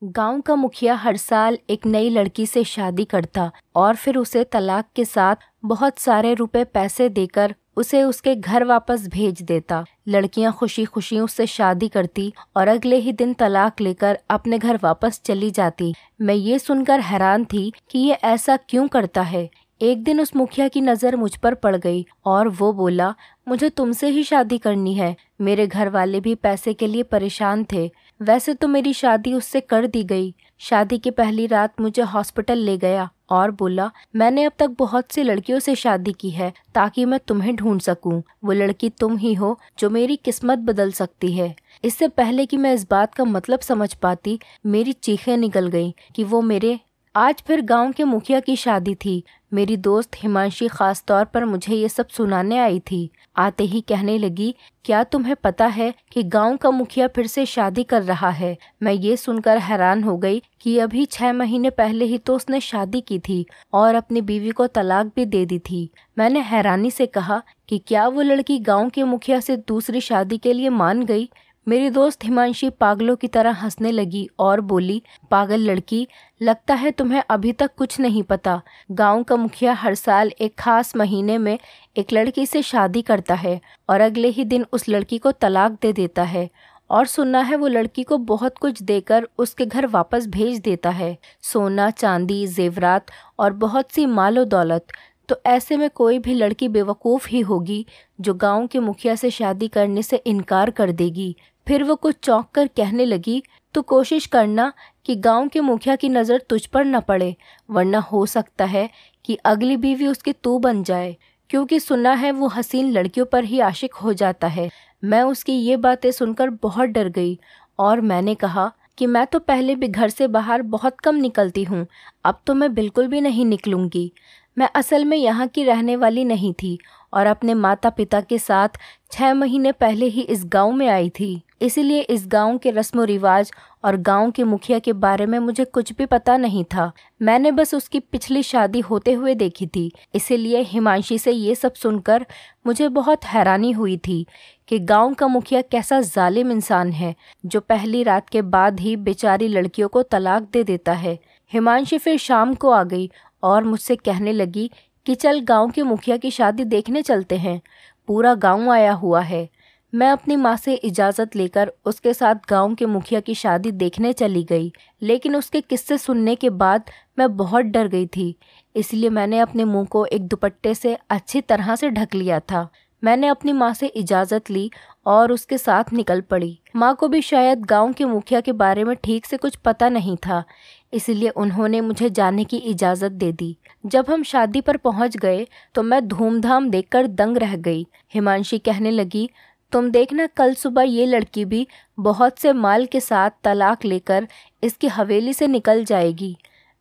गांव का मुखिया हर साल एक नई लड़की से शादी करता और फिर उसे तलाक के साथ बहुत सारे रुपए पैसे देकर उसे उसके घर वापस भेज देता। लड़कियां खुशी खुशी उससे शादी करती और अगले ही दिन तलाक लेकर अपने घर वापस चली जाती। मैं ये सुनकर हैरान थी कि ये ऐसा क्यों करता है। एक दिन उस मुखिया की नज़र मुझ पर पड़ गई और वो बोला, मुझे तुमसे ही शादी करनी है। मेरे घर वाले भी पैसे के लिए परेशान थे। वैसे तो मेरी शादी उससे कर दी गई। शादी की पहली रात मुझे हॉस्पिटल ले गया और बोला, मैंने अब तक बहुत सी लड़कियों से शादी की है ताकि मैं तुम्हें ढूंढ सकूं। वो लड़की तुम ही हो जो मेरी किस्मत बदल सकती है। इससे पहले कि मैं इस बात का मतलब समझ पाती, मेरी चीखें निकल गईं कि वो मेरे आज फिर गांव के मुखिया की शादी थी। मेरी दोस्त हिमांशी खास तौर पर मुझे ये सब सुनाने आई थी। आते ही कहने लगी, क्या तुम्हें पता है कि गांव का मुखिया फिर से शादी कर रहा है। मैं ये सुनकर हैरान हो गई कि अभी 6 महीने पहले ही तो उसने शादी की थी और अपनी बीवी को तलाक भी दे दी थी। मैंने हैरानी से कहा कि क्या वो लड़की गांव के मुखिया से दूसरी शादी के लिए मान गई। मेरी दोस्त हिमांशी पागलों की तरह हंसने लगी और बोली, पागल लड़की, लगता है तुम्हें अभी तक कुछ नहीं पता। गांव का मुखिया हर साल एक खास महीने में एक लड़की से शादी करता है और अगले ही दिन उस लड़की को तलाक दे देता है और सुनना है वो लड़की को बहुत कुछ देकर उसके घर वापस भेज देता है, सोना चांदी जेवरात और बहुत सी मालो दौलत। तो ऐसे में कोई भी लड़की बेवकूफ़ ही होगी जो गांव के मुखिया से शादी करने से इनकार कर देगी। फिर वो कुछ चौंक कर कहने लगी, तो कोशिश करना कि गांव के मुखिया की नज़र तुझ पर न पड़े, वरना हो सकता है कि अगली बीवी उसकी तू बन जाए, क्योंकि सुना है वो हसीन लड़कियों पर ही आशिक हो जाता है। मैं उसकी ये बातें सुनकर बहुत डर गई और मैंने कहा कि मैं तो पहले भी घर से बाहर बहुत कम निकलती हूँ, अब तो मैं बिल्कुल भी नहीं निकलूँगी। मैं असल में यहाँ की रहने वाली नहीं थी और अपने माता पिता के साथ 6 महीने पहले ही इस गांव में आई थी। इसीलिए इस गांव के रस्म रिवाज और गांव के मुखिया के बारे में मुझे कुछ भी पता नहीं था। मैंने बस उसकी पिछली शादी होते हुए देखी थी। इसीलिए हिमांशी से ये सब सुनकर मुझे बहुत हैरानी हुई थी कि गांव का मुखिया कैसा जालिम इंसान है जो पहली रात के बाद ही बेचारी लड़कियों को तलाक दे देता है। हिमांशी फिर शाम को आ गई और मुझसे कहने लगी कि चल गांव के मुखिया की शादी देखने चलते हैं, पूरा गांव आया हुआ है। मैं अपनी माँ से इजाज़त लेकर उसके साथ गांव के मुखिया की शादी देखने चली गई, लेकिन उसके किस्से सुनने के बाद मैं बहुत डर गई थी। इसलिए मैंने अपने मुंह को एक दुपट्टे से अच्छी तरह से ढक लिया था। मैंने अपनी माँ से इजाज़त ली और उसके साथ निकल पड़ी। माँ को भी शायद गांव के मुखिया के बारे में ठीक से कुछ पता नहीं था, इसलिए उन्होंने मुझे जाने की इजाज़त दे दी। जब हम शादी पर पहुंच गए तो मैं धूमधाम देखकर दंग रह गई। हिमांशी कहने लगी, तुम देखना कल सुबह ये लड़की भी बहुत से माल के साथ तलाक लेकर इसकी हवेली से निकल जाएगी।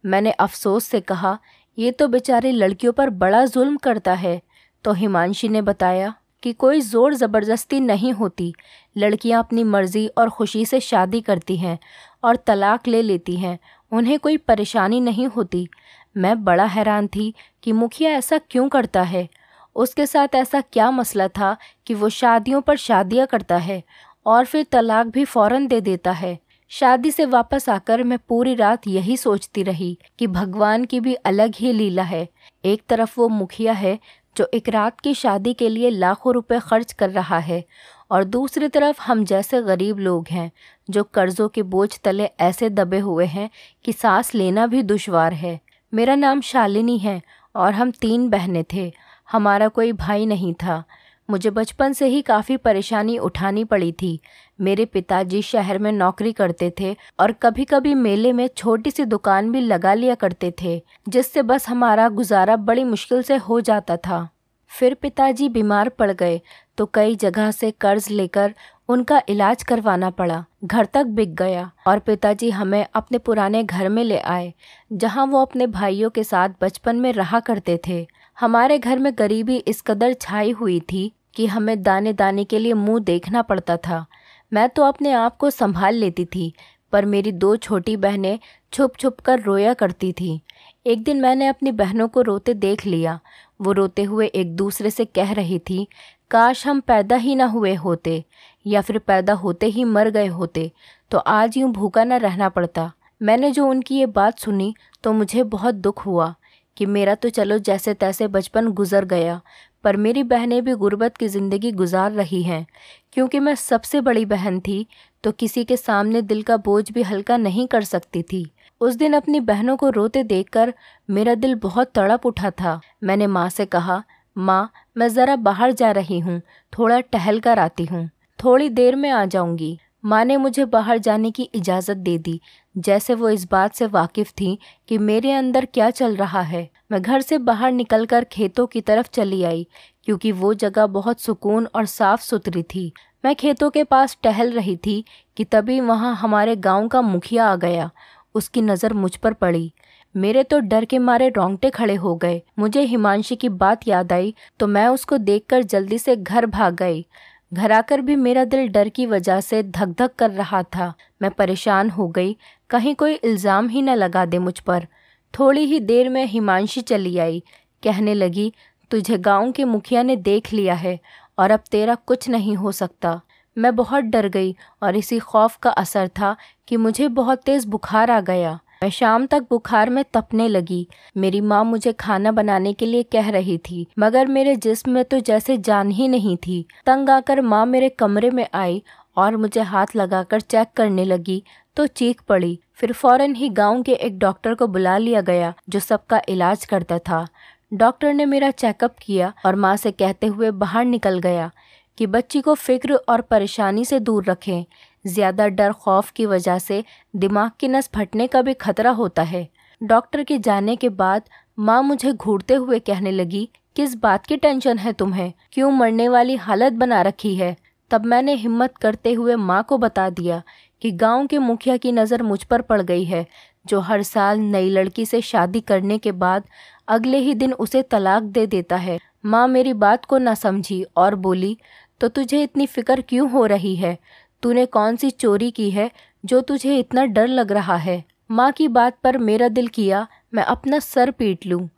मैंने अफसोस से कहा, ये तो बेचारी लड़कियों पर बड़ा जुल्म करता है। तो हिमांशी ने बताया कि कोई ज़ोर ज़बरदस्ती नहीं होती, लड़कियां अपनी मर्ज़ी और खुशी से शादी करती हैं और तलाक ले लेती हैं, उन्हें कोई परेशानी नहीं होती। मैं बड़ा हैरान थी कि मुखिया ऐसा क्यों करता है। उसके साथ ऐसा क्या मसला था कि वो शादियों पर शादियां करता है और फिर तलाक भी फ़ौरन दे देता है। शादी से वापस आकर मैं पूरी रात यही सोचती रही कि भगवान की भी अलग ही लीला है। एक तरफ वो मुखिया है जो एक रात की शादी के लिए लाखों रुपए खर्च कर रहा है और दूसरी तरफ हम जैसे गरीब लोग हैं जो कर्ज़ों के बोझ तले ऐसे दबे हुए हैं कि सांस लेना भी दुश्वार है। मेरा नाम शालिनी है और हम 3 बहनें थे। हमारा कोई भाई नहीं था। मुझे बचपन से ही काफ़ी परेशानी उठानी पड़ी थी। मेरे पिताजी शहर में नौकरी करते थे और कभी कभी मेले में छोटी सी दुकान भी लगा लिया करते थे, जिससे बस हमारा गुजारा बड़ी मुश्किल से हो जाता था। फिर पिताजी बीमार पड़ गए तो कई जगह से कर्ज लेकर उनका इलाज करवाना पड़ा। घर तक बिक गया और पिताजी हमें अपने पुराने घर में ले आए, जहां वो अपने भाइयों के साथ बचपन में रहा करते थे। हमारे घर में गरीबी इस कदर छाई हुई थी कि हमें दाने दाने के लिए मुंह देखना पड़ता था। मैं तो अपने आप को संभाल लेती थी, पर मेरी 2 छोटी बहनें छुप छुप कर रोया करती थीं। एक दिन मैंने अपनी बहनों को रोते देख लिया। वो रोते हुए एक दूसरे से कह रही थी, काश हम पैदा ही ना हुए होते या फिर पैदा होते ही मर गए होते तो आज यूं भूखा न रहना पड़ता। मैंने जो उनकी ये बात सुनी तो मुझे बहुत दुख हुआ कि मेरा तो चलो जैसे तैसे बचपन गुजर गया, पर मेरी बहनें भी गुर्बत की ज़िंदगी गुजार रही हैं। क्योंकि मैं सबसे बड़ी बहन थी तो किसी के सामने दिल का बोझ भी हल्का नहीं कर सकती थी। उस दिन अपनी बहनों को रोते देखकर मेरा दिल बहुत तड़प उठा था। मैंने माँ से कहा, माँ मैं ज़रा बाहर जा रही हूँ, थोड़ा टहल कर आती हूँ, थोड़ी देर में आ जाऊँगी। माँ ने मुझे बाहर जाने की इजाज़त दे दी, जैसे वो इस बात से वाकिफ़ थी कि मेरे अंदर क्या चल रहा है। मैं घर से बाहर निकलकर खेतों की तरफ चली आई, क्योंकि वो जगह बहुत सुकून और साफ़ सुथरी थी। मैं खेतों के पास टहल रही थी कि तभी वहाँ हमारे गांव का मुखिया आ गया। उसकी नज़र मुझ पर पड़ी। मेरे तो डर के मारे रोंगटे खड़े हो गए। मुझे हिमांशी की बात याद आई तो मैं उसको देखकर जल्दी से घर भाग गई। घर आकर भी मेरा दिल डर की वजह से धक धक कर रहा था। मैं परेशान हो गई, कहीं कोई इल्ज़ाम ही न लगा दे मुझ पर। थोड़ी ही देर में हिमांशी चली आई। कहने लगी, तुझे गांव के मुखिया ने देख लिया है और अब तेरा कुछ नहीं हो सकता। मैं बहुत डर गई और इसी खौफ का असर था कि मुझे बहुत तेज़ बुखार आ गया। मैं शाम तक बुखार में तपने लगी। मेरी माँ मुझे खाना बनाने के लिए कह रही थी, मगर मेरे जिस्म में तो जैसे जान ही नहीं थी। तंग आकर माँ मेरे कमरे में आई और मुझे हाथ लगाकर चेक करने लगी तो चीख पड़ी। फिर फौरन ही गांव के एक डॉक्टर को बुला लिया गया जो सबका इलाज करता था। डॉक्टर ने मेरा चेकअप किया और माँ से कहते हुए बाहर निकल गया कि बच्ची को फिक्र और परेशानी से दूर रखें। ज़्यादा डर खौफ की वजह से दिमाग की नस फटने का भी खतरा होता है। डॉक्टर के जाने के बाद माँ मुझे घूरते हुए कहने लगी, किस बात की टेंशन है तुम्हें, क्यों मरने वाली हालत बना रखी है। तब मैंने हिम्मत करते हुए माँ को बता दिया कि गांव के मुखिया की नज़र मुझ पर पड़ गई है, जो हर साल नई लड़की से शादी करने के बाद अगले ही दिन उसे तलाक दे देता है। माँ मेरी बात को न समझी और बोली, तो तुझे इतनी फिक्र क्यों हो रही है, तूने कौन सी चोरी की है जो तुझे इतना डर लग रहा है। माँ की बात पर मेरा दिल किया मैं अपना सर पीट लूँ।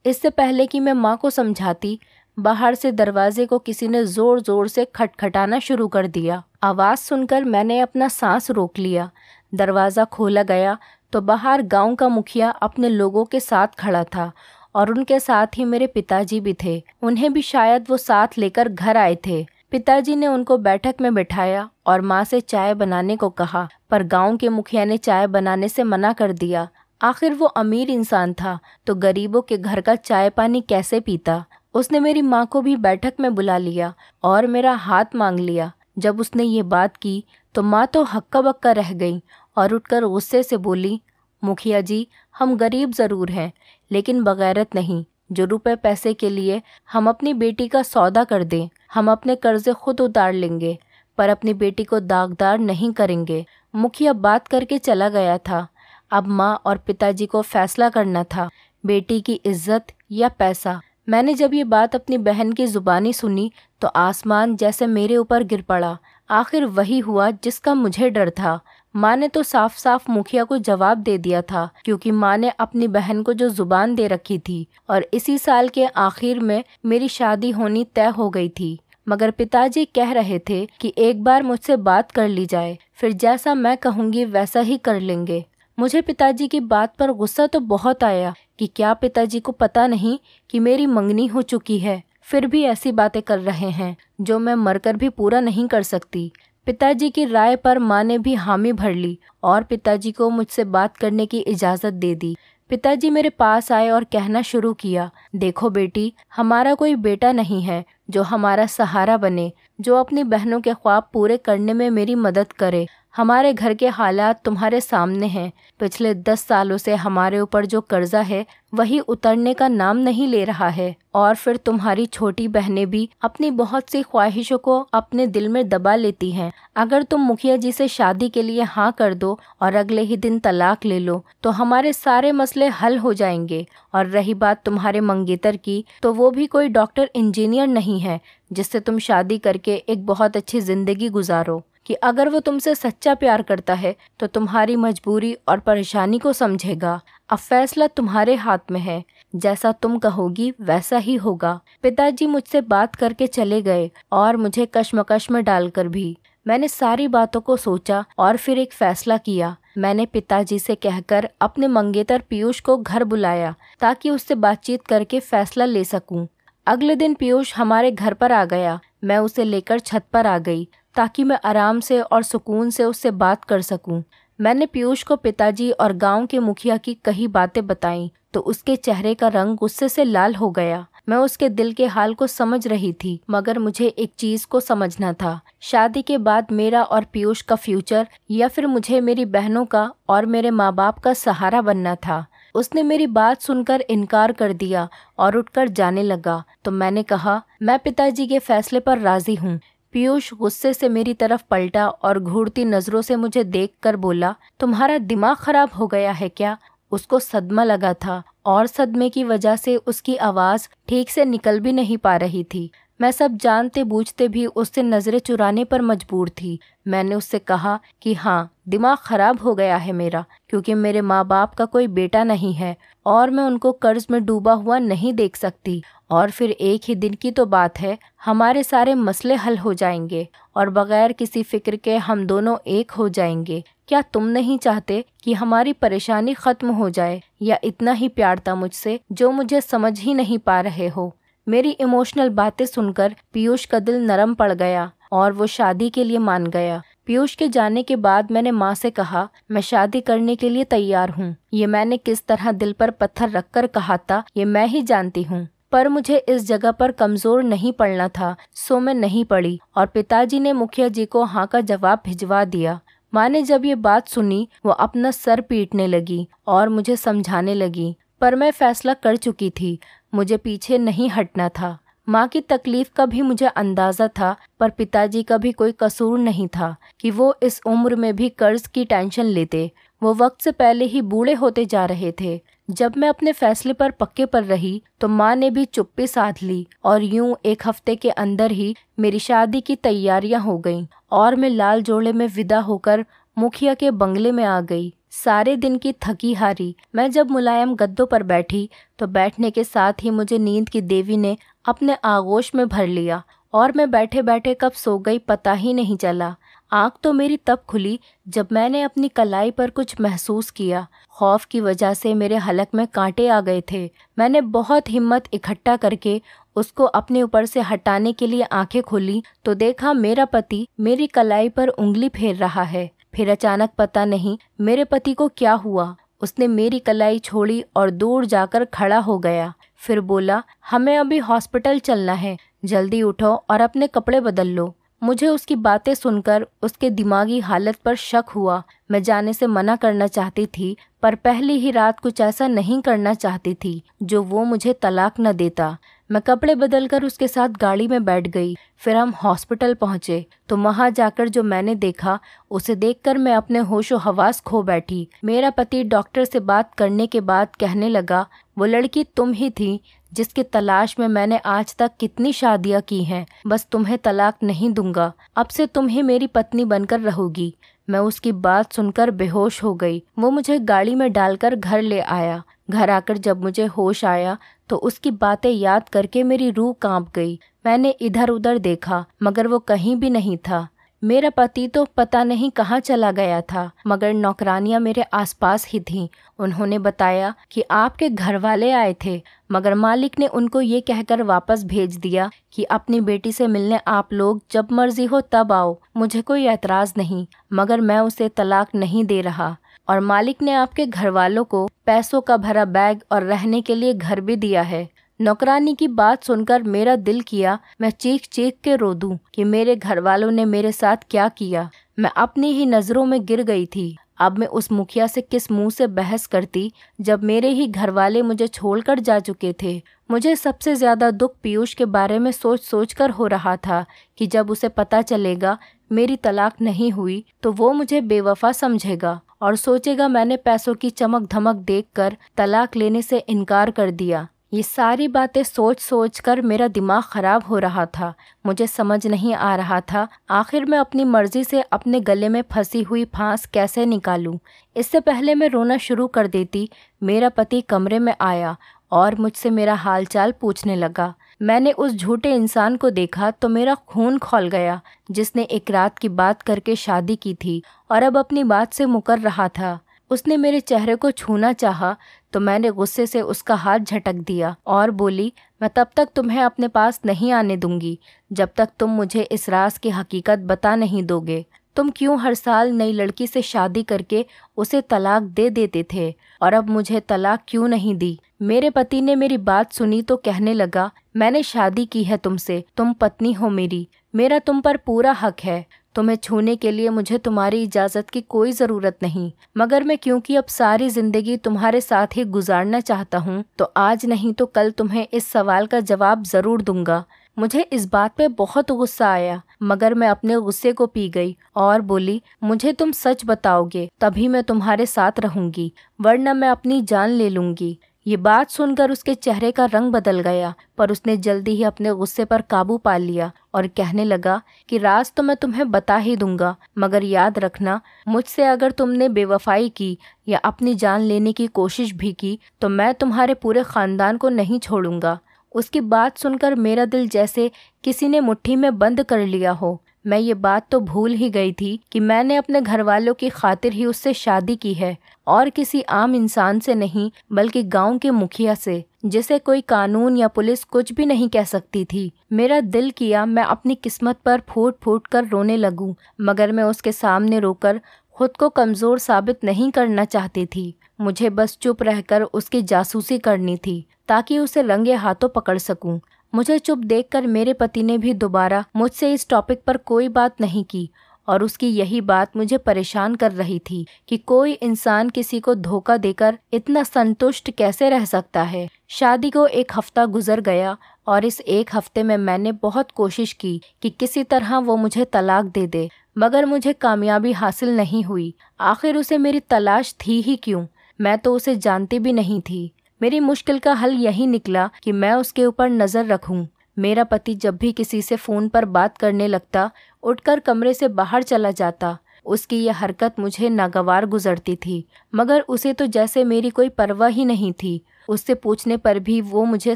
इससे पहले कि मैं माँ को समझाती, बाहर से दरवाजे को किसी ने ज़ोर ज़ोर से खटखटाना शुरू कर दिया। आवाज़ सुनकर मैंने अपना सांस रोक लिया। दरवाज़ा खोला गया तो बाहर गांव का मुखिया अपने लोगों के साथ खड़ा था और उनके साथ ही मेरे पिताजी भी थे। उन्हें भी शायद वो साथ लेकर घर आए थे। पिताजी ने उनको बैठक में बिठाया और माँ से चाय बनाने को कहा, पर गांव के मुखिया ने चाय बनाने से मना कर दिया। आखिर वो अमीर इंसान था तो गरीबों के घर का चाय पानी कैसे पीता। उसने मेरी माँ को भी बैठक में बुला लिया और मेरा हाथ मांग लिया। जब उसने ये बात की तो माँ तो हक्का बक्का रह गई और उठकर गुस्से से बोली, मुखिया जी, हम गरीब ज़रूर हैं लेकिन बगैरत नहीं, जो रुपए पैसे के लिए हम अपनी बेटी का सौदा कर दें। हम अपने कर्जे खुद उतार लेंगे पर अपनी बेटी को दागदार नहीं करेंगे। मुखिया बात करके चला गया था। अब माँ और पिताजी को फैसला करना था, बेटी की इज्जत या पैसा। मैंने जब ये बात अपनी बहन की ज़ुबानी सुनी तो आसमान जैसे मेरे ऊपर गिर पड़ा। आखिर वही हुआ जिसका मुझे डर था। माँ ने तो साफ साफ मुखिया को जवाब दे दिया था, क्योंकि माँ ने अपनी बहन को जो जुबान दे रखी थी और इसी साल के आखिर में मेरी शादी होनी तय हो गई थी। मगर पिताजी कह रहे थे कि एक बार मुझसे बात कर ली जाए, फिर जैसा मैं कहूँगी वैसा ही कर लेंगे। मुझे पिताजी की बात पर गुस्सा तो बहुत आया कि क्या पिताजी को पता नहीं कि मेरी मंगनी हो चुकी है, फिर भी ऐसी बातें कर रहे हैं जो मैं मरकर भी पूरा नहीं कर सकती। पिताजी की राय पर माँ ने भी हामी भर ली और पिताजी को मुझसे बात करने की इजाज़त दे दी। पिताजी मेरे पास आए और कहना शुरू किया, देखो बेटी, हमारा कोई बेटा नहीं है जो हमारा सहारा बने, जो अपनी बहनों के ख्वाब पूरे करने में मेरी मदद करे। हमारे घर के हालात तुम्हारे सामने हैं। पिछले 10 सालों से हमारे ऊपर जो कर्जा है वही उतरने का नाम नहीं ले रहा है, और फिर तुम्हारी छोटी बहनें भी अपनी बहुत सी ख्वाहिशों को अपने दिल में दबा लेती हैं। अगर तुम मुखिया जी से शादी के लिए हाँ कर दो और अगले ही दिन तलाक ले लो तो हमारे सारे मसले हल हो जाएंगे। और रही बात तुम्हारे मंगेतर की, तो वो भी कोई डॉक्टर इंजीनियर नहीं है जिससे तुम शादी करके एक बहुत अच्छी जिंदगी गुजारो, कि अगर वो तुमसे सच्चा प्यार करता है तो तुम्हारी मजबूरी और परेशानी को समझेगा। अब फैसला तुम्हारे हाथ में है, जैसा तुम कहोगी वैसा ही होगा। पिताजी मुझसे बात करके चले गए और मुझे कश्मकश में डालकर भी। मैंने सारी बातों को सोचा और फिर एक फैसला किया। मैंने पिताजी से कहकर अपने मंगेतर पीयूष को घर बुलाया ताकि उससे बातचीत करके फैसला ले सकूं। अगले दिन पीयूष हमारे घर पर आ गया। मैं उसे लेकर छत पर आ गई ताकि मैं आराम से और सुकून से उससे बात कर सकूं। मैंने पीयूष को पिताजी और गांव के मुखिया की कई बातें बताईं तो उसके चेहरे का रंग गुस्से से लाल हो गया। मैं उसके दिल के हाल को समझ रही थी, मगर मुझे एक चीज को समझना था, शादी के बाद मेरा और पीयूष का फ्यूचर या फिर मुझे मेरी बहनों का और मेरे माँ बाप का सहारा बनना था। उसने मेरी बात सुनकर इनकार कर दिया और उठकर जाने लगा तो मैंने कहा, मैं पिताजी के फैसले पर राजी हूँ। पीयूष गुस्से से मेरी तरफ पलटा और घूरती नजरों से मुझे देखकर बोला, तुम्हारा दिमाग खराब हो गया है क्या? उसको सदमा लगा था और सदमे की वजह से उसकी आवाज ठीक से निकल भी नहीं पा रही थी। मैं सब जानते बूझते भी उससे नजरें चुराने पर मजबूर थी। मैंने उससे कहा कि हाँ, दिमाग खराब हो गया है मेरा, क्योंकि मेरे माँ बाप का कोई बेटा नहीं है और मैं उनको कर्ज में डूबा हुआ नहीं देख सकती। और फिर एक ही दिन की तो बात है, हमारे सारे मसले हल हो जाएंगे और बगैर किसी फिक्र के हम दोनों एक हो जाएंगे। क्या तुम नहीं चाहते कि हमारी परेशानी खत्म हो जाए? या इतना ही प्यार था मुझसे जो मुझे समझ ही नहीं पा रहे हो? मेरी इमोशनल बातें सुनकर पीयूष का दिल नरम पड़ गया और वो शादी के लिए मान गया। पीयूष के जाने के बाद मैंने माँ से कहा, मैं शादी करने के लिए तैयार हूँ। ये मैंने किस तरह दिल पर पत्थर रखकर कहा था ये मैं ही जानती हूँ, पर मुझे इस जगह पर कमजोर नहीं पड़ना था, सो मैं नहीं पड़ी और पिताजी ने मुखिया जी को हाँ का जवाब भिजवा दिया। माँ ने जब ये बात सुनी वो अपना सर पीटने लगी और मुझे समझाने लगी, पर मैं फैसला कर चुकी थी, मुझे पीछे नहीं हटना था। माँ की तकलीफ का भी मुझे अंदाजा था, पर पिताजी का भी कोई कसूर नहीं था कि वो इस उम्र में भी कर्ज की टेंशन लेते। वो वक्त से पहले ही बूढ़े होते जा रहे थे। जब मैं अपने फैसले पर पक्के पर रही तो माँ ने भी चुप्पी साध ली और यूं एक हफ्ते के अंदर ही मेरी शादी की तैयारियां हो गईं और मैं लाल जोड़े में विदा होकर मुखिया के बंगले में आ गई। सारे दिन की थकी हारी मैं जब मुलायम गद्दों पर बैठी तो बैठने के साथ ही मुझे नींद की देवी ने अपने आगोश में भर लिया और मैं बैठे बैठे कब सो गई पता ही नहीं चला। आँख तो मेरी तब खुली जब मैंने अपनी कलाई पर कुछ महसूस किया। खौफ की वजह से मेरे हलक में कांटे आ गए थे। मैंने बहुत हिम्मत इकट्ठा करके उसको अपने ऊपर से हटाने के लिए आंखें खोली तो देखा मेरा पति मेरी कलाई पर उंगली फेर रहा है। फिर अचानक पता नहीं मेरे पति को क्या हुआ, उसने मेरी कलाई छोड़ी और दूर जाकर खड़ा हो गया। फिर बोला, हमें अभी हॉस्पिटल चलना है, जल्दी उठो और अपने कपड़े बदल लो। मुझे उसकी बातें सुनकर उसके दिमागी हालत पर शक हुआ। मैं जाने से मना करना चाहती थी, पर पहली ही रात कुछ ऐसा नहीं करना चाहती थी जो वो मुझे तलाक न देता। मैं कपड़े बदलकर उसके साथ गाड़ी में बैठ गई। फिर हम हॉस्पिटल पहुंचे तो वहां जाकर जो मैंने देखा उसे देखकर मैं अपने होशो हवास खो बैठी। मेरा पति डॉक्टर से बात करने के बाद कहने लगा, वो लड़की तुम ही थी जिसकी तलाश में मैंने आज तक कितनी शादियां की हैं। बस तुम्हें तलाक नहीं दूंगा, अब से तुम ही मेरी पत्नी बनकर रहोगी। मैं उसकी बात सुनकर बेहोश हो गई। वो मुझे गाड़ी में डालकर घर ले आया। घर आकर जब मुझे होश आया तो उसकी बातें याद करके मेरी रूह कांप गई। मैंने इधर उधर देखा मगर वो कहीं भी नहीं था। मेरा पति तो पता नहीं कहाँ चला गया था, मगर नौकरानियां मेरे आसपास ही थीं। उन्होंने बताया कि आपके घर वाले आए थे, मगर मालिक ने उनको ये कहकर वापस भेज दिया कि अपनी बेटी से मिलने आप लोग जब मर्जी हो तब आओ, मुझे कोई एतराज नहीं, मगर मैं उसे तलाक नहीं दे रहा। और मालिक ने आपके घर वालों को पैसों का भरा बैग और रहने के लिए घर भी दिया है। नौकरानी की बात सुनकर मेरा दिल किया मैं चीख चीख के रो दूं कि मेरे घर वालों ने मेरे साथ क्या किया। मैं अपनी ही नजरों में गिर गई थी। अब मैं उस मुखिया से किस मुंह से बहस करती जब मेरे ही घर वाले मुझे छोड़कर जा चुके थे। मुझे सबसे ज्यादा दुख पीयूष के बारे में सोच सोच कर हो रहा था कि जब उसे पता चलेगा मेरी तलाक नहीं हुई तो वो मुझे बेवफा समझेगा और सोचेगा मैंने पैसों की चमक धमक देखकर तलाक लेने से इनकार कर दिया। ये सारी बातें सोच सोच कर मेरा दिमाग खराब हो रहा था। मुझे समझ नहीं आ रहा था आखिर मैं अपनी मर्जी से अपने गले में फंसी हुई फांस कैसे निकालूं। इससे पहले मैं रोना शुरू कर देती, मेरा पति कमरे में आया और मुझसे मेरा हालचाल पूछने लगा। मैंने उस झूठे इंसान को देखा तो मेरा खून खौल गया, जिसने एक रात की बात करके शादी की थी और अब अपनी बात से मुकर रहा था। उसने मेरे चेहरे को छूना चाहा तो मैंने गुस्से से उसका हाथ झटक दिया और बोली, मैं तब तक तुम्हें अपने पास नहीं आने दूंगी जब तक तुम मुझे इस राज की हकीकत बता नहीं दोगे। तुम क्यों हर साल नई लड़की से शादी करके उसे तलाक दे देते थे और अब मुझे तलाक क्यों नहीं दी? मेरे पति ने मेरी बात सुनी तो कहने लगा, मैंने शादी की है तुमसे, तुम पत्नी हो मेरी, मेरा तुम पर पूरा हक है। तुम्हें छूने के लिए मुझे तुम्हारी इजाज़त की कोई ज़रूरत नहीं, मगर मैं क्योंकि अब सारी ज़िंदगी तुम्हारे साथ ही गुजारना चाहता हूँ तो आज नहीं तो कल तुम्हें इस सवाल का जवाब ज़रूर दूंगा। मुझे इस बात पे बहुत गुस्सा आया, मगर मैं अपने गुस्से को पी गई और बोली, मुझे तुम सच बताओगे तभी मैं तुम्हारे साथ रहूंगी, वरना मैं अपनी जान ले लूंगी। ये बात सुनकर उसके चेहरे का रंग बदल गया, पर उसने जल्दी ही अपने गुस्से पर काबू पा लिया और कहने लगा कि राज तो मैं तुम्हें बता ही दूंगा, मगर याद रखना, मुझसे अगर तुमने बेवफाई की या अपनी जान लेने की कोशिश भी की तो मैं तुम्हारे पूरे खानदान को नहीं छोड़ूंगा। उसकी बात सुनकर मेरा दिल जैसे किसी ने मुट्ठी में बंद कर लिया हो। मैं ये बात तो भूल ही गई थी कि मैंने अपने घर वालों की खातिर ही उससे शादी की है और किसी आम इंसान से नहीं, बल्कि गांव के मुखिया से, जिसे कोई कानून या पुलिस कुछ भी नहीं कह सकती थी। मेरा दिल किया मैं अपनी किस्मत पर फूट फूट कर रोने लगूं, मगर मैं उसके सामने रोकर खुद को कमज़ोर साबित नहीं करना चाहती थी। मुझे बस चुप रहकर उसकी जासूसी करनी थी ताकि उसे रंगे हाथों पकड़ सकूं। मुझे चुप देखकर मेरे पति ने भी दोबारा मुझसे इस टॉपिक पर कोई बात नहीं की और उसकी यही बात मुझे परेशान कर रही थी कि कोई इंसान किसी को धोखा देकर इतना संतुष्ट कैसे रह सकता है। शादी को एक हफ्ता गुजर गया और इस एक हफ्ते में मैंने बहुत कोशिश की कि किसी तरह वो मुझे तलाक दे दे, मगर मुझे कामयाबी हासिल नहीं हुई। आखिर उसे मेरी तलाश थी ही क्यों? मैं तो उसे जानती भी नहीं थी। मेरी मुश्किल का हल यही निकला कि मैं उसके ऊपर नज़र रखूं। मेरा पति जब भी किसी से फ़ोन पर बात करने लगता, उठकर कमरे से बाहर चला जाता। उसकी यह हरकत मुझे नागवार गुजरती थी, मगर उसे तो जैसे मेरी कोई परवाह ही नहीं थी। उससे पूछने पर भी वो मुझे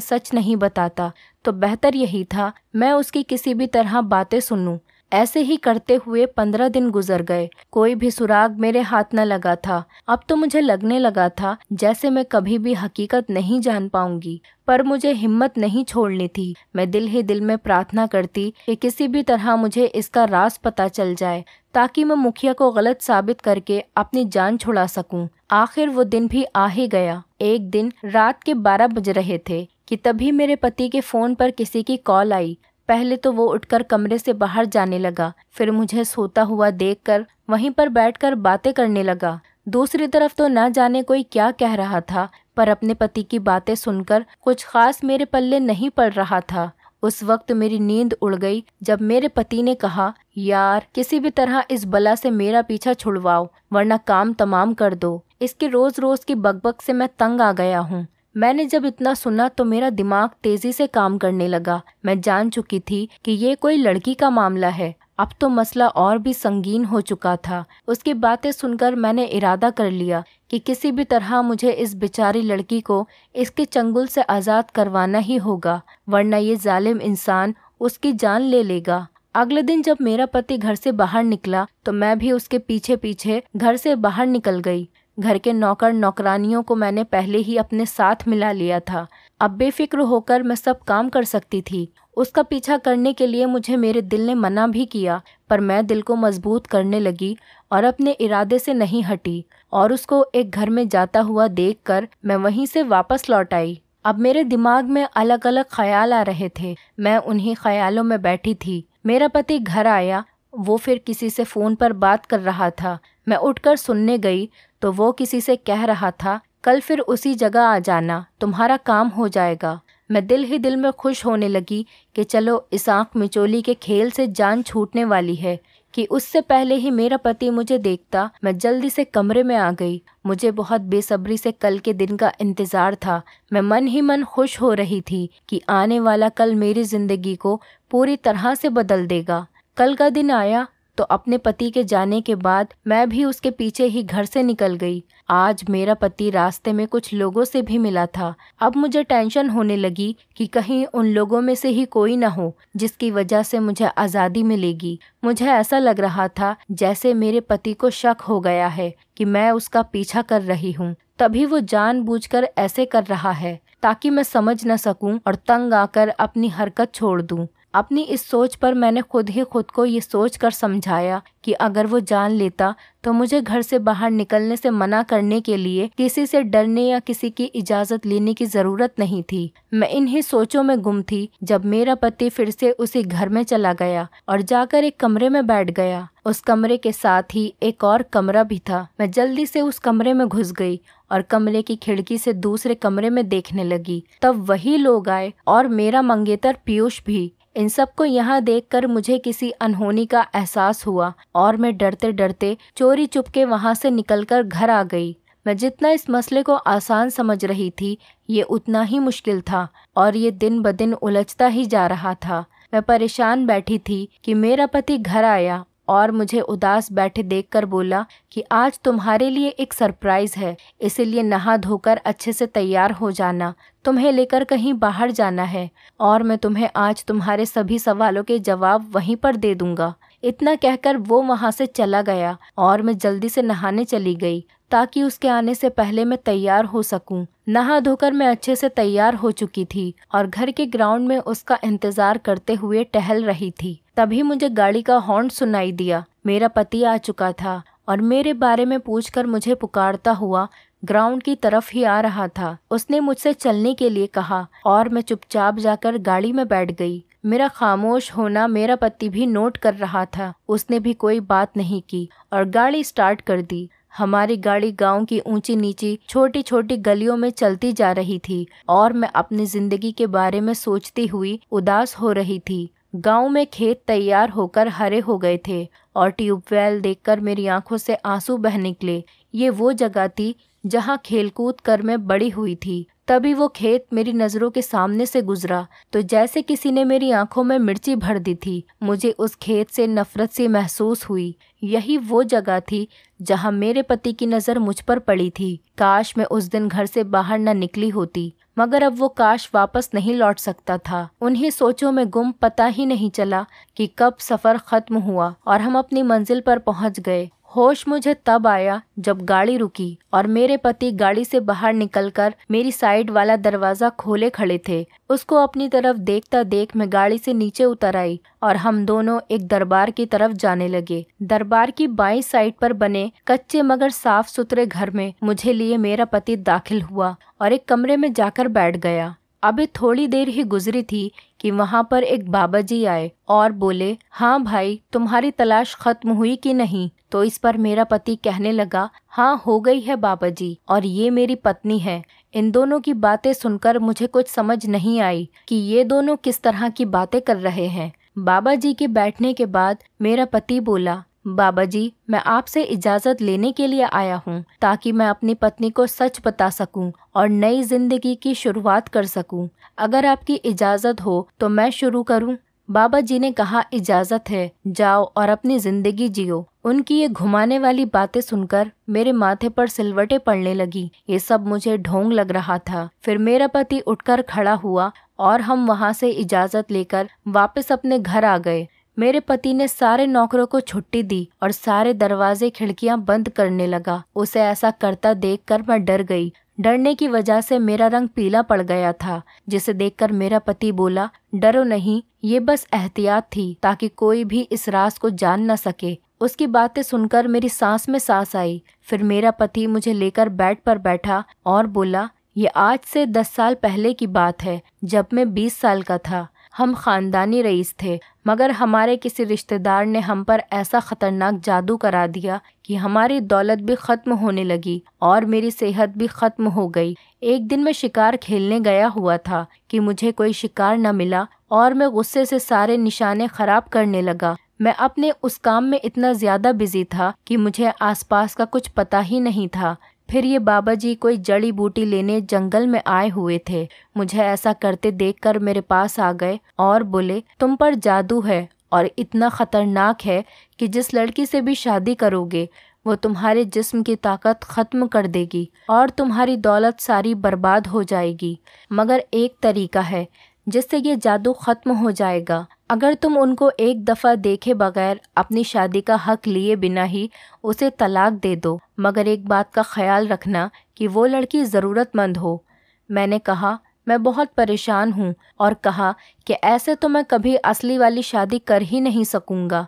सच नहीं बताता, तो बेहतर यही था मैं उसकी किसी भी तरह बातें सुनूं। ऐसे ही करते हुए 15 दिन गुजर गए। कोई भी सुराग मेरे हाथ न लगा था। अब तो मुझे लगने लगा था जैसे मैं कभी भी हकीकत नहीं जान पाऊंगी, पर मुझे हिम्मत नहीं छोड़नी थी। मैं दिल ही दिल में प्रार्थना करती कि किसी भी तरह मुझे इसका राज पता चल जाए, ताकि मैं मुखिया को गलत साबित करके अपनी जान छुड़ा सकूं। आखिर वो दिन भी आ ही गया। एक दिन रात के 12 बज रहे थे कि तभी मेरे पति के फ़ोन पर किसी की कॉल आई। पहले तो वो उठकर कमरे से बाहर जाने लगा, फिर मुझे सोता हुआ देखकर वहीं पर बैठकर बातें करने लगा। दूसरी तरफ तो ना जाने कोई क्या कह रहा था, पर अपने पति की बातें सुनकर कुछ खास मेरे पल्ले नहीं पड़ रहा था। उस वक्त मेरी नींद उड़ गई जब मेरे पति ने कहा, यार किसी भी तरह इस बला से मेरा पीछा छुड़वाओ, वरना काम तमाम कर दो। इसकी रोज रोज की बकबक से मैं तंग आ गया हूँ। मैंने जब इतना सुना तो मेरा दिमाग तेजी से काम करने लगा। मैं जान चुकी थी कि ये कोई लड़की का मामला है। अब तो मसला और भी संगीन हो चुका था। उसकी बातें सुनकर मैंने इरादा कर लिया कि किसी भी तरह मुझे इस बेचारी लड़की को इसके चंगुल से आज़ाद करवाना ही होगा, वरना ये जालिम इंसान उसकी जान ले लेगा। अगले दिन जब मेरा पति घर से बाहर निकला तो मैं भी उसके पीछे पीछे घर से बाहर निकल गई। घर के नौकर नौकरानियों को मैंने पहले ही अपने साथ मिला लिया था। अब बेफिक्र होकर मैं सब काम कर सकती थी। उसका पीछा करने के लिए मुझे मेरे दिल ने मना भी किया, पर मैं दिल को मजबूत करने लगी और अपने इरादे से नहीं हटी और उसको एक घर में जाता हुआ देखकर मैं वहीं से वापस लौट आई। अब मेरे दिमाग में अलग अलग ख्याल आ रहे थे। मैं उन्हीं ख्यालों में बैठी थी। मेरा पति घर आया। वो फिर किसी से फ़ोन पर बात कर रहा था। मैं उठकर सुनने गई तो वो किसी से कह रहा था, कल फिर उसी जगह आ जाना, तुम्हारा काम हो जाएगा। मैं दिल ही दिल में खुश होने लगी कि चलो इस आँख मिचोली के खेल से जान छूटने वाली है। कि उससे पहले ही मेरा पति मुझे देखता, मैं जल्दी से कमरे में आ गई। मुझे बहुत बेसब्री से कल के दिन का इंतज़ार था। मैं मन ही मन खुश हो रही थी कि आने वाला कल मेरी ज़िंदगी को पूरी तरह से बदल देगा। कल का दिन आया तो अपने पति के जाने के बाद मैं भी उसके पीछे ही घर से निकल गई। आज मेरा पति रास्ते में कुछ लोगों से भी मिला था। अब मुझे टेंशन होने लगी कि कहीं उन लोगों में से ही कोई न हो जिसकी वजह से मुझे आज़ादी मिलेगी। मुझे ऐसा लग रहा था जैसे मेरे पति को शक हो गया है कि मैं उसका पीछा कर रही हूँ, तभी वो जानबूझकर ऐसे कर रहा है ताकि मैं समझ न सकूं और तंग आकर अपनी हरकत छोड़ दूं। अपनी इस सोच पर मैंने खुद ही खुद को ये सोच कर समझाया कि अगर वो जान लेता तो मुझे घर से बाहर निकलने से मना करने के लिए किसी से डरने या किसी की इजाज़त लेने की ज़रूरत नहीं थी। मैं इन्हीं सोचों में गुम थी जब मेरा पति फिर से उसी घर में चला गया और जाकर एक कमरे में बैठ गया। उस कमरे के साथ ही एक और कमरा भी था। मैं जल्दी से उस कमरे में घुस गई और कमरे की खिड़की से दूसरे कमरे में देखने लगी। तब वही लोग आए और मेरा मंगेतर पीयूष भी। इन सबको यहाँ देखकर मुझे किसी अनहोनी का एहसास हुआ और मैं डरते डरते चोरी चुपके वहाँ से निकलकर घर आ गई। मैं जितना इस मसले को आसान समझ रही थी, ये उतना ही मुश्किल था और ये दिन ब दिन उलझता ही जा रहा था। मैं परेशान बैठी थी कि मेरा पति घर आया और मुझे उदास बैठे देखकर बोला कि आज तुम्हारे लिए एक सरप्राइज है, इसीलिए नहा धोकर अच्छे से तैयार हो जाना, तुम्हें लेकर कहीं बाहर जाना है और मैं तुम्हें आज तुम्हारे सभी सवालों के जवाब वहीं पर दे दूंगा। इतना कहकर वो वहां से चला गया और मैं जल्दी से नहाने चली गई ताकि उसके आने से पहले मैं तैयार हो सकूं। नहा धोकर मैं अच्छे से तैयार हो चुकी थी और घर के ग्राउंड में उसका इंतजार करते हुए टहल रही थी। तभी मुझे गाड़ी का हॉर्न सुनाई दिया। मेरा पति आ चुका था और मेरे बारे में पूछकर मुझे पुकारता हुआ ग्राउंड की तरफ ही आ रहा था। उसने मुझसे चलने के लिए कहा और मैं चुपचाप जाकर गाड़ी में बैठ गई। मेरा खामोश होना मेरा पति भी नोट कर रहा था। उसने भी कोई बात नहीं की और गाड़ी स्टार्ट कर दी। हमारी गाड़ी गांव की ऊंची नीची छोटी छोटी गलियों में चलती जा रही थी और मैं अपनी जिंदगी के बारे में सोचती हुई उदास हो रही थी। गांव में खेत तैयार होकर हरे हो गए थे और ट्यूबवेल देखकर मेरी आंखों से आंसू बह निकले। ये वो जगह थी जहां खेलकूद कर मैं बड़ी हुई थी। तभी वो खेत मेरी नज़रों के सामने से गुजरा तो जैसे किसी ने मेरी आंखों में मिर्ची भर दी थी। मुझे उस खेत से नफरत सी महसूस हुई। यही वो जगह थी जहां मेरे पति की नज़र मुझ पर पड़ी थी। काश मैं उस दिन घर से बाहर न निकली होती, मगर अब वो काश वापस नहीं लौट सकता था। उन्हीं सोचों में गुम पता ही नहीं चला कि कब सफ़र ख़त्म हुआ और हम अपनी मंजिल पर पहुंच गए। होश मुझे तब आया जब गाड़ी रुकी और मेरे पति गाड़ी से बाहर निकलकर मेरी साइड वाला दरवाज़ा खोले खड़े थे। उसको अपनी तरफ देखता देख मैं गाड़ी से नीचे उतर आई और हम दोनों एक दरबार की तरफ जाने लगे। दरबार की बाईं साइड पर बने कच्चे मगर साफ सुथरे घर में मुझे लिए मेरा पति दाखिल हुआ और एक कमरे में जाकर बैठ गया। अभी थोड़ी देर ही गुजरी थी कि वहाँ पर एक बाबा जी आए और बोले, हाँ भाई, तुम्हारी तलाश खत्म हुई कि नहीं? तो इस पर मेरा पति कहने लगा, हाँ हो गई है बाबा जी, और ये मेरी पत्नी है। इन दोनों की बातें सुनकर मुझे कुछ समझ नहीं आई कि ये दोनों किस तरह की बातें कर रहे हैं। बाबा जी के बैठने के बाद मेरा पति बोला, बाबा जी, मैं आपसे इजाज़त लेने के लिए आया हूँ ताकि मैं अपनी पत्नी को सच बता सकूँ और नई जिंदगी की शुरुआत कर सकूँ। अगर आपकी इजाज़त हो तो मैं शुरू करूँ? बाबा जी ने कहा, इजाज़त है, जाओ और अपनी ज़िंदगी जियो। उनकी ये घुमाने वाली बातें सुनकर मेरे माथे पर सिलवटें पड़ने लगी। ये सब मुझे ढोंग लग रहा था। फिर मेरा पति उठकर खड़ा हुआ और हम वहाँ से इजाज़त लेकर वापस अपने घर आ गए। मेरे पति ने सारे नौकरों को छुट्टी दी और सारे दरवाजे खिड़कियां बंद करने लगा। उसे ऐसा करता देखकर मैं डर गई। डरने की वजह से मेरा रंग पीला पड़ गया था, जिसे देखकर मेरा पति बोला, डरो नहीं, ये बस एहतियात थी ताकि कोई भी इस राज को जान न सके। उसकी बातें सुनकर मेरी सांस में सांस आई। फिर मेरा पति मुझे लेकर बेड पर बैठा और बोला, ये आज से 10 साल पहले की बात है, जब मैं 20 साल का था। हम खानदानी रईस थे, मगर हमारे किसी रिश्तेदार ने हम पर ऐसा खतरनाक जादू करा दिया कि हमारी दौलत भी खत्म होने लगी और मेरी सेहत भी खत्म हो गई। एक दिन मैं शिकार खेलने गया हुआ था कि मुझे कोई शिकार न मिला और मैं गुस्से से सारे निशाने खराब करने लगा। मैं अपने उस काम में इतना ज्यादा बिजी था कि मुझे आसपास का कुछ पता ही नहीं था। फिर ये बाबा जी कोई जड़ी बूटी लेने जंगल में आए हुए थे। मुझे ऐसा करते देखकर मेरे पास आ गए और बोले, तुम पर जादू है और इतना ख़तरनाक है कि जिस लड़की से भी शादी करोगे वो तुम्हारे जिस्म की ताकत ख़त्म कर देगी और तुम्हारी दौलत सारी बर्बाद हो जाएगी। मगर एक तरीका है जिससे ये जादू ख़त्म हो जाएगा। अगर तुम उनको एक दफ़ा देखे बगैर अपनी शादी का हक लिए बिना ही उसे तलाक दे दो, मगर एक बात का ख्याल रखना कि वो लड़की ज़रूरतमंद हो। मैंने कहा मैं बहुत परेशान हूँ और कहा कि ऐसे तो मैं कभी असली वाली शादी कर ही नहीं सकूँगा।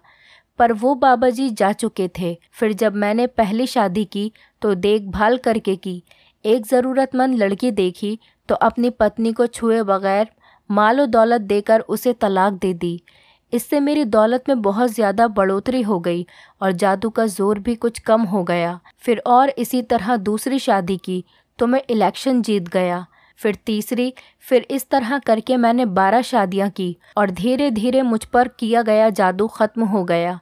पर वो बाबा जी जा चुके थे। फिर जब मैंने पहली शादी की तो देखभाल करके की। एक ज़रूरतमंद लड़की देखी तो अपनी पत्नी को छुए बगैर मालो दौलत देकर उसे तलाक दे दी। इससे मेरी दौलत में बहुत ज़्यादा बढ़ोतरी हो गई और जादू का ज़ोर भी कुछ कम हो गया। फिर और इसी तरह दूसरी शादी की तो मैं इलेक्शन जीत गया। फिर तीसरी, फिर इस तरह करके मैंने 12 शादियां की और धीरे धीरे मुझ पर किया गया जादू ख़त्म हो गया।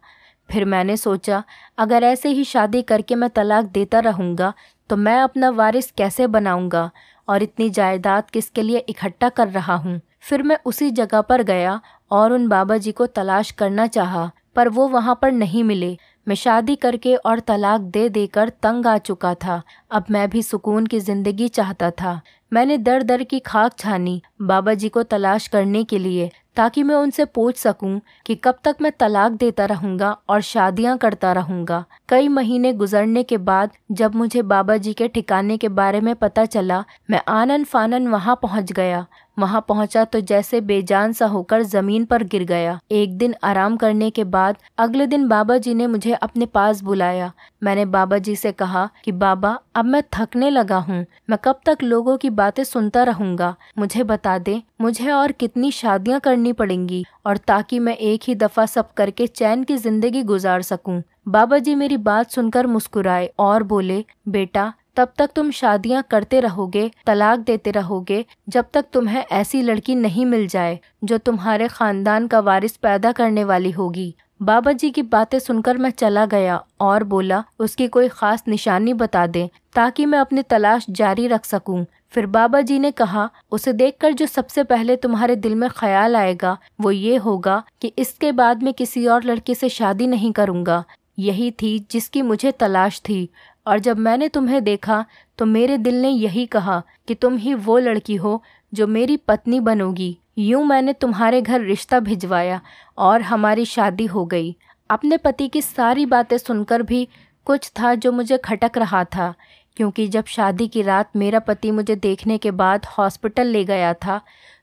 फिर मैंने सोचा अगर ऐसे ही शादी करके मैं तलाक देता रहूँगा तो मैं अपना वारिस कैसे बनाऊँगा और इतनी जायदाद किसके लिए इकट्ठा कर रहा हूँ। फिर मैं उसी जगह पर गया और उन बाबा जी को तलाश करना चाहा, पर वो वहाँ पर नहीं मिले। मैं शादी करके और तलाक दे देकर तंग आ चुका था। अब मैं भी सुकून की ज़िंदगी चाहता था। मैंने दर दर की खाक छानी बाबा जी को तलाश करने के लिए, ताकि मैं उनसे पूछ सकूं कि कब तक मैं तलाक देता रहूंगा और शादियां करता रहूंगा। कई महीने गुजरने के बाद जब मुझे बाबा जी के ठिकाने के बारे में पता चला, मैं आनन फानन वहां पहुंच गया। वहां पहुंचा तो जैसे बेजान सा होकर ज़मीन पर गिर गया। एक दिन आराम करने के बाद अगले दिन बाबा जी ने मुझे अपने पास बुलाया। मैंने बाबा जी से कहा कि बाबा, अब मैं थकने लगा हूँ, मैं कब तक लोगों की बातें सुनता रहूंगा। मुझे बता दें मुझे और कितनी शादियां करनी पड़ेंगी और ताकि मैं एक ही दफ़ा सब करके चैन की ज़िंदगी गुजार सकूं। बाबा जी मेरी बात सुनकर मुस्कुराए और बोले, बेटा, तब तक तुम शादियां करते रहोगे, तलाक देते रहोगे, जब तक तुम्हें ऐसी लड़की नहीं मिल जाए जो तुम्हारे ख़ानदान का वारिस पैदा करने वाली होगी। बाबा जी की बातें सुनकर मैं चला गया और बोला, उसकी कोई ख़ास निशानी बता दें ताकि मैं अपनी तलाश जारी रख सकूं। फिर बाबा जी ने कहा, उसे देखकर जो सबसे पहले तुम्हारे दिल में ख्याल आएगा वो ये होगा कि इसके बाद मैं किसी और लड़की से शादी नहीं करूँगा। यही थी जिसकी मुझे तलाश थी, और जब मैंने तुम्हें देखा तो मेरे दिल ने यही कहा कि तुम ही वो लड़की हो जो मेरी पत्नी बनोगी। यूं मैंने तुम्हारे घर रिश्ता भिजवाया और हमारी शादी हो गई। अपने पति की सारी बातें सुनकर भी कुछ था जो मुझे खटक रहा था, क्योंकि जब शादी की रात मेरा पति मुझे देखने के बाद हॉस्पिटल ले गया था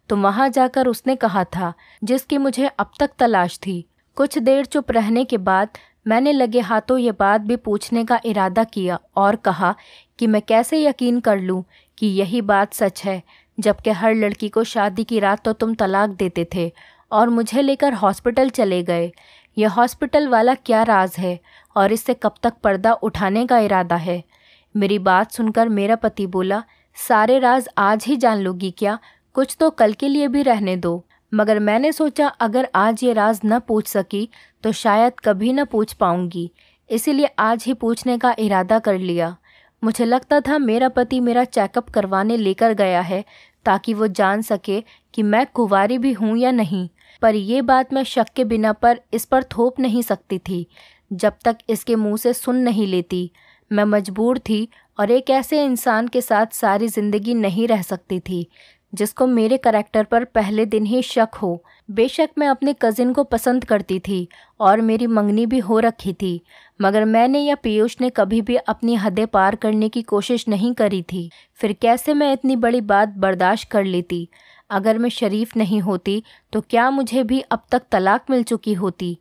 तो वहाँ जाकर उसने कहा था जिसकी मुझे अब तक तलाश थी। कुछ देर चुप रहने के बाद मैंने लगे हाथों ये बात भी पूछने का इरादा किया और कहा कि मैं कैसे यकीन कर लूँ कि यही बात सच है, जबकि हर लड़की को शादी की रात तो तुम तलाक देते थे और मुझे लेकर हॉस्पिटल चले गए। यह हॉस्पिटल वाला क्या राज है और इससे कब तक पर्दा उठाने का इरादा है? मेरी बात सुनकर मेरा पति बोला, सारे राज आज ही जान लोगी क्या? कुछ तो कल के लिए भी रहने दो। मगर मैंने सोचा अगर आज ये राज न पूछ सकी तो शायद कभी न पूछ पाऊंगी, इसीलिए आज ही पूछने का इरादा कर लिया। मुझे लगता था मेरा पति मेरा चेकअप करवाने लेकर गया है ताकि वो जान सके कि मैं कुंवारी भी हूँ या नहीं, पर यह बात मैं शक के बिना पर इस पर थोप नहीं सकती थी जब तक इसके मुंह से सुन नहीं लेती। मैं मजबूर थी और एक ऐसे इंसान के साथ सारी ज़िंदगी नहीं रह सकती थी जिसको मेरे करैक्टर पर पहले दिन ही शक हो। बेशक मैं अपने कज़िन को पसंद करती थी और मेरी मंगनी भी हो रखी थी, मगर मैंने या पीयूष ने कभी भी अपनी हदें पार करने की कोशिश नहीं करी थी। फिर कैसे मैं इतनी बड़ी बात बर्दाश्त कर लेती? अगर मैं शरीफ नहीं होती तो क्या मुझे भी अब तक तलाक मिल चुकी होती?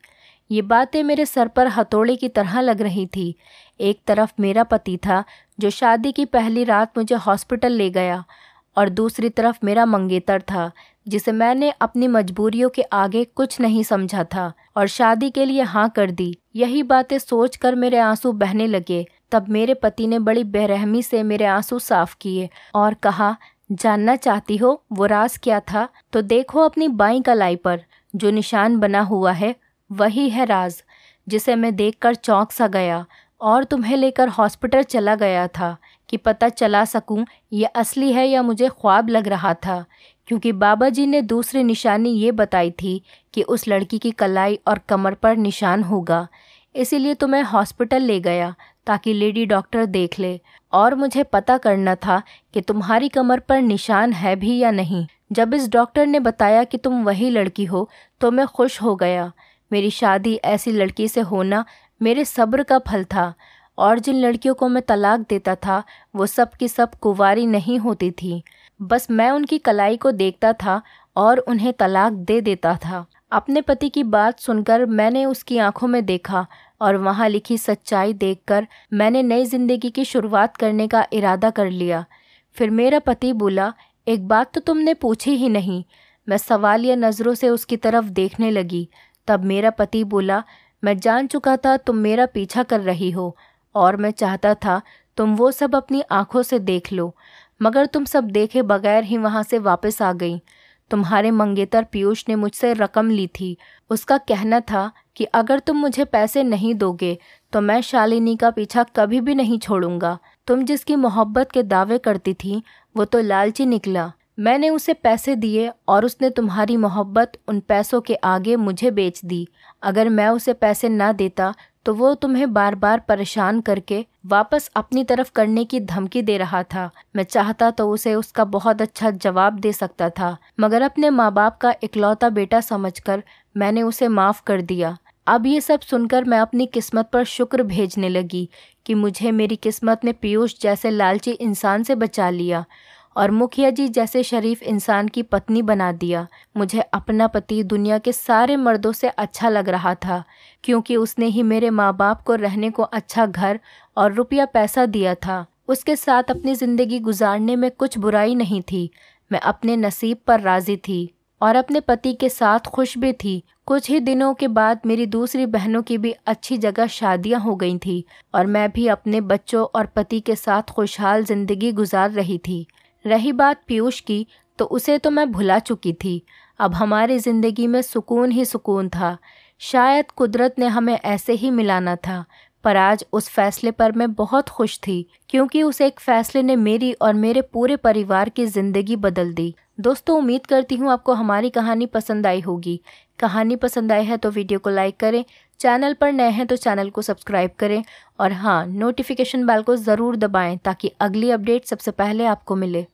ये बातें मेरे सर पर हथौड़े की तरह लग रही थी। एक तरफ मेरा पति था जो शादी की पहली रात मुझे हॉस्पिटल ले गया, और दूसरी तरफ मेरा मंगेतर था जिसे मैंने अपनी मजबूरियों के आगे कुछ नहीं समझा था और शादी के लिए हाँ कर दी। यही बातें सोचकर मेरे आंसू बहने लगे। तब मेरे पति ने बड़ी बेरहमी से मेरे आंसू साफ किए और कहा, जानना चाहती हो वो राज क्या था? तो देखो अपनी बाईं कलाई पर जो निशान बना हुआ है वही है राज। जिसे मैं देखकर चौंक सा गया और तुम्हें लेकर हॉस्पिटल चला गया था कि पता चला सकूं ये असली है या मुझे ख्वाब लग रहा था, क्योंकि बाबा जी ने दूसरी निशानी ये बताई थी कि उस लड़की की कलाई और कमर पर निशान होगा। इसीलिए तुम्हें हॉस्पिटल ले गया ताकि लेडी डॉक्टर देख ले, और मुझे पता करना था कि तुम्हारी कमर पर निशान है भी या नहीं। जब इस डॉक्टर ने बताया कि तुम वही लड़की हो तो मैं खुश हो गया। मेरी शादी ऐसी लड़की से होना मेरे सब्र का फल था, और जिन लड़कियों को मैं तलाक देता था वो सब की सब कुंवारी नहीं होती थी। बस मैं उनकी कलाई को देखता था और उन्हें तलाक दे देता था। अपने पति की बात सुनकर मैंने उसकी आंखों में देखा, और वहाँ लिखी सच्चाई देखकर मैंने नई जिंदगी की शुरुआत करने का इरादा कर लिया। फिर मेरा पति बोला, एक बात तो तुमने पूछी ही नहीं। मैं सवालिया नज़रों से उसकी तरफ देखने लगी। तब मेरा पति बोला, मैं जान चुका था तुम मेरा पीछा कर रही हो, और मैं चाहता था तुम वो सब अपनी आंखों से देख लो, मगर तुम सब देखे बगैर ही वहाँ से वापस आ गई। तुम्हारे मंगेतर पीयूष ने मुझसे रकम ली थी। उसका कहना था कि अगर तुम मुझे पैसे नहीं दोगे तो मैं शालिनी का पीछा कभी भी नहीं छोड़ूंगा। तुम जिसकी मोहब्बत के दावे करती थी वो तो लालची निकला। मैंने उसे पैसे दिए और उसने तुम्हारी मोहब्बत उन पैसों के आगे मुझे बेच दी। अगर मैं उसे पैसे ना देता तो वो तुम्हें बार बार परेशान करके वापस अपनी तरफ करने की धमकी दे रहा था। मैं चाहता तो उसे उसका बहुत अच्छा जवाब दे सकता था, मगर अपने माँ बाप का इकलौता बेटा समझकर मैंने उसे माफ़ कर दिया। अब ये सब सुनकर मैं अपनी किस्मत पर शुक्र भेजने लगी कि मुझे मेरी किस्मत ने पीयूष जैसे लालची इंसान से बचा लिया और मुखिया जी जैसे शरीफ इंसान की पत्नी बना दिया। मुझे अपना पति दुनिया के सारे मर्दों से अच्छा लग रहा था, क्योंकि उसने ही मेरे माँ बाप को रहने को अच्छा घर और रुपया पैसा दिया था। उसके साथ अपनी ज़िंदगी गुजारने में कुछ बुराई नहीं थी। मैं अपने नसीब पर राज़ी थी और अपने पति के साथ खुश भी थी। कुछ ही दिनों के बाद मेरी दूसरी बहनों की भी अच्छी जगह शादियां हो गई थी, और मैं भी अपने बच्चों और पति के साथ खुशहाल ज़िंदगी गुजार रही थी। रही बात पीयूष की, तो उसे तो मैं भुला चुकी थी। अब हमारी ज़िंदगी में सुकून ही सुकून था। शायद कुदरत ने हमें ऐसे ही मिलाना था, पर आज उस फैसले पर मैं बहुत खुश थी, क्योंकि उस एक फैसले ने मेरी और मेरे पूरे परिवार की ज़िंदगी बदल दी। दोस्तों, उम्मीद करती हूँ आपको हमारी कहानी पसंद आई होगी। कहानी पसंद आई है तो वीडियो को लाइक करें, चैनल पर नए हैं तो चैनल को सब्सक्राइब करें, और हाँ, नोटिफिकेशन बेल को ज़रूर दबाएं ताकि अगली अपडेट सबसे पहले आपको मिले।